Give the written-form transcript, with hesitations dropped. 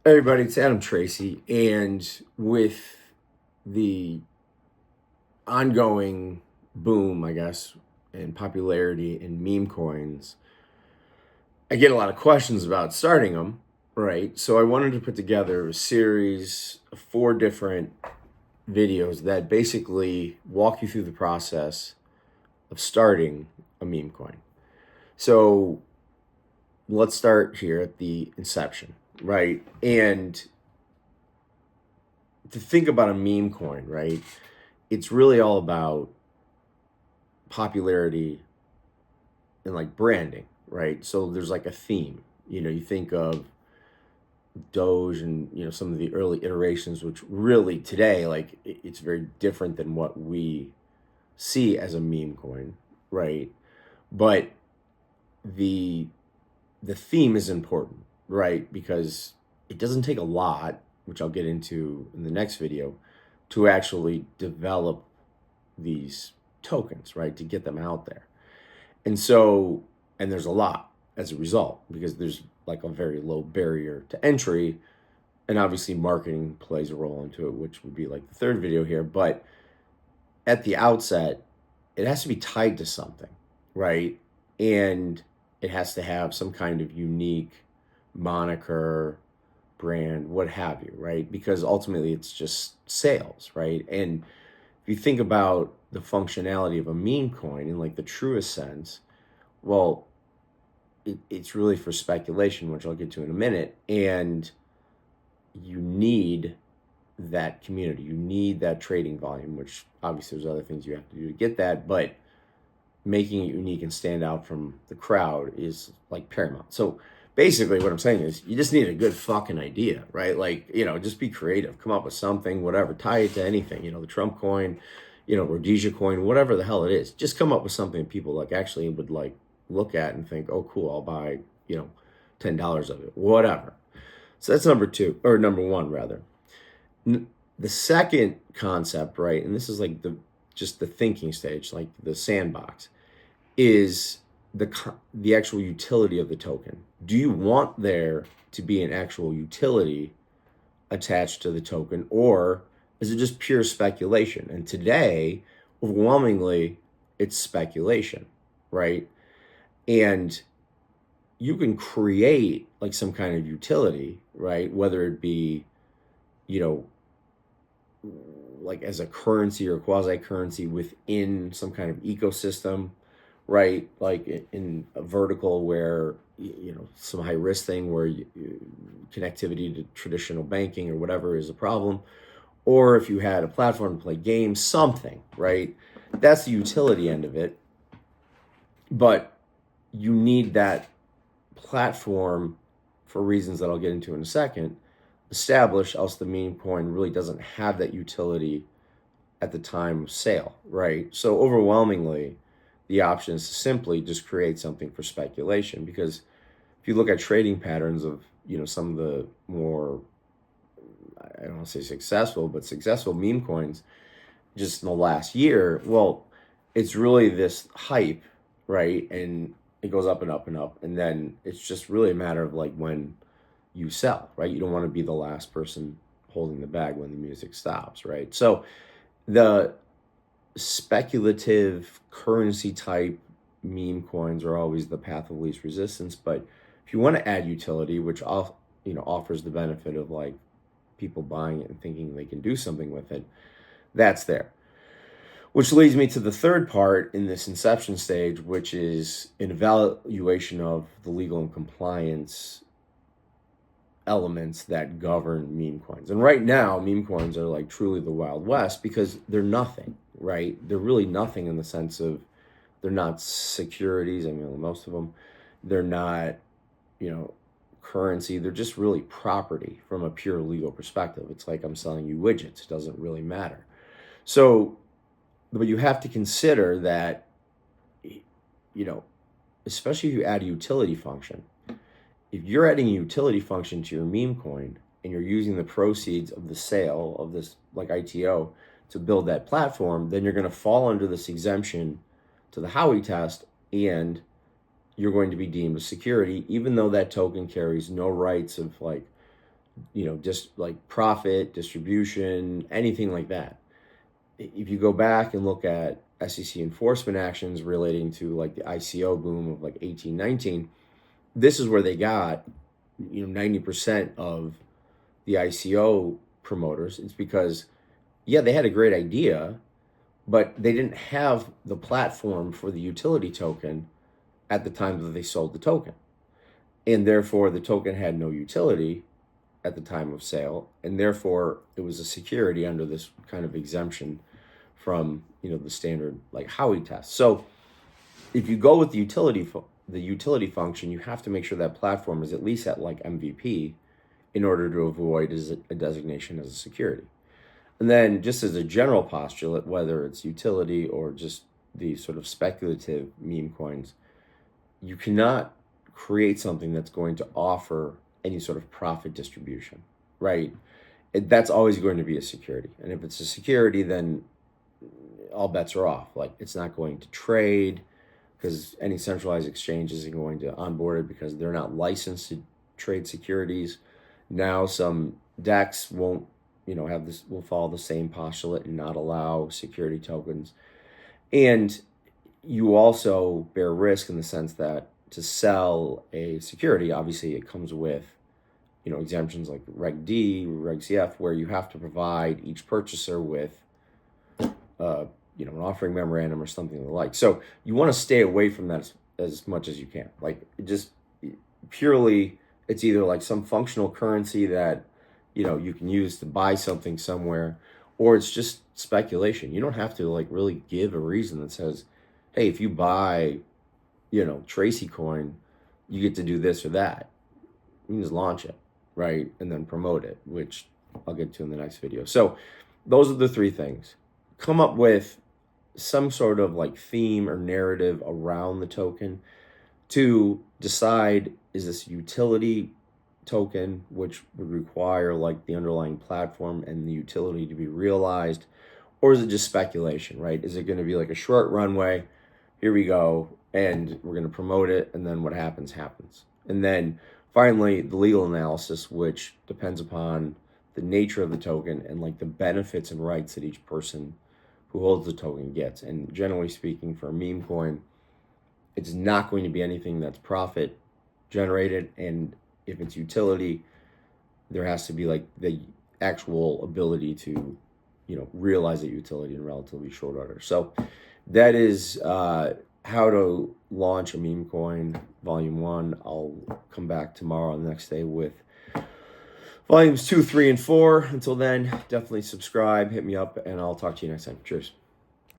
Hey everybody, it's Tracy, and with the ongoing boom, I guess, and popularity in meme coins, I get a lot of questions about starting them, right? So I wanted to put together a series of 4 different videos that basically walk you through the process of starting a meme coin. So let's start here at the inception, right? And to think about a meme coin, right? It's really all about popularity and like branding, right? So there's like a theme. You think of Doge and some of the early iterations, which really today, like it's very different than what we see as a meme coin, right? But the the theme is important, right? Because it doesn't take a lot, which I'll get into in the next video, to actually develop these tokens, right? To get them out there. And so, and there's a lot as a result because there's like a very low barrier to entry. And obviously, marketing plays a role into it, which would be like the third video here. But at the outset, it has to be tied to something, right? And it has to have some kind of unique moniker, brand, what have you, right? Because ultimately, it's just sales, right? And if you think about the functionality of a meme coin in like the truest sense, well, it's really for speculation, which I'll get to in a minute. And you need that community. You need that trading volume, which obviously there's other things you have to do to get that, but making it unique and stand out from the crowd is like paramount. So basically what I'm saying is you just need a good fucking idea, right? Like, just be creative, come up with something, whatever, tie it to anything, the Trump coin, Rhodesia coin, whatever the hell it is. Just come up with something people like actually would like look at and think, oh, cool, I'll buy, $10 of it, whatever. So that's number one, rather. The second concept, right, and this is like just the thinking stage, like the sandbox, is the actual utility of the token. Do you want there to be an actual utility attached to the token, or is it just pure speculation? And today, overwhelmingly, it's speculation, right? And you can create like some kind of utility, right? Whether it be, you know, like as a currency or quasi currency within some kind of ecosystem, right? Like in a vertical where, some high risk thing where connectivity to traditional banking or whatever is a problem. Or if you had a platform to play games, something, right? That's the utility end of it. But you need that platform for reasons that I'll get into in a second, established, else the meme coin really doesn't have that utility at the time of sale, right? So overwhelmingly, the option is to simply just create something for speculation. Because if you look at trading patterns of, some of the more, I don't want to say successful, but successful meme coins just in the last year, well, it's really this hype, right? And it goes up and up and up. And then it's just really a matter of like when you sell, right? You don't want to be the last person holding the bag when the music stops, right? So the speculative currency type meme coins are always the path of least resistance. But if you want to add utility, which offers the benefit of like people buying it and thinking they can do something with it, that's there. Which leads me to the third part in this inception stage, which is an evaluation of the legal and compliance elements that govern meme coins. And right now, meme coins are like truly the Wild West because they're nothing, right? They're really nothing in the sense of they're not securities. I mean, most of them, they're not, currency. They're just really property from a pure legal perspective. It's like I'm selling you widgets. It doesn't really matter. So, but you have to consider that, especially if you add a utility function, if you're adding a utility function to your meme coin and you're using the proceeds of the sale of this like ITO to build that platform, then you're going to fall under this exemption to the Howey test, and you're going to be deemed a security, even though that token carries no rights of like just like profit, distribution, anything like that. If you go back and look at SEC enforcement actions relating to like the ICO boom of like 1819, this is where they got 90% of the ICO promoters. It's because, yeah, they had a great idea, but they didn't have the platform for the utility token at the time that they sold the token. And therefore, the token had no utility at the time of sale. And therefore, it was a security under this kind of exemption from, the standard like Howey test. So if you go with the utility function, you have to make sure that platform is at least at like MVP in order to avoid a designation as a security. And then just as a general postulate, whether it's utility or just the sort of speculative meme coins, you cannot create something that's going to offer any sort of profit distribution, right? That's always going to be a security. And if it's a security, then all bets are off. Like, it's not going to trade because any centralized exchange isn't going to onboard it because they're not licensed to trade securities. Now some DEX won't, will follow the same postulate and not allow security tokens. And you also bear risk in the sense that to sell a security, obviously it comes with, exemptions like Reg D, Reg CF, where you have to provide each purchaser with, an offering memorandum or something of the like. So you want to stay away from that as much as you can. Like, just purely, it's either like some functional currency that, you can use to buy something somewhere, or it's just speculation. You don't have to like really give a reason that says, hey, if you buy, Tracy coin, you get to do this or that. You can just launch it, right? And then promote it, which I'll get to in the next video. So those are the three things. Come up with some sort of like theme or narrative around the token to decide, is this utility token, which would require like the underlying platform and the utility to be realized, or is it just speculation, right? Is it going to be like a short runway? Here we go, and we're going to promote it, and then what happens. And then finally, the legal analysis, which depends upon the nature of the token and like the benefits and rights that each person who holds the token gets. And generally speaking, for a meme coin, it's not going to be anything that's profit generated. And if it's utility, there has to be like the actual ability to, realize that utility in relatively short order. So that is how to launch a meme coin, volume 1. I'll come back tomorrow on the next day with volumes 2, 3, and 4. Until then, definitely subscribe, hit me up, and I'll talk to you next time. Cheers.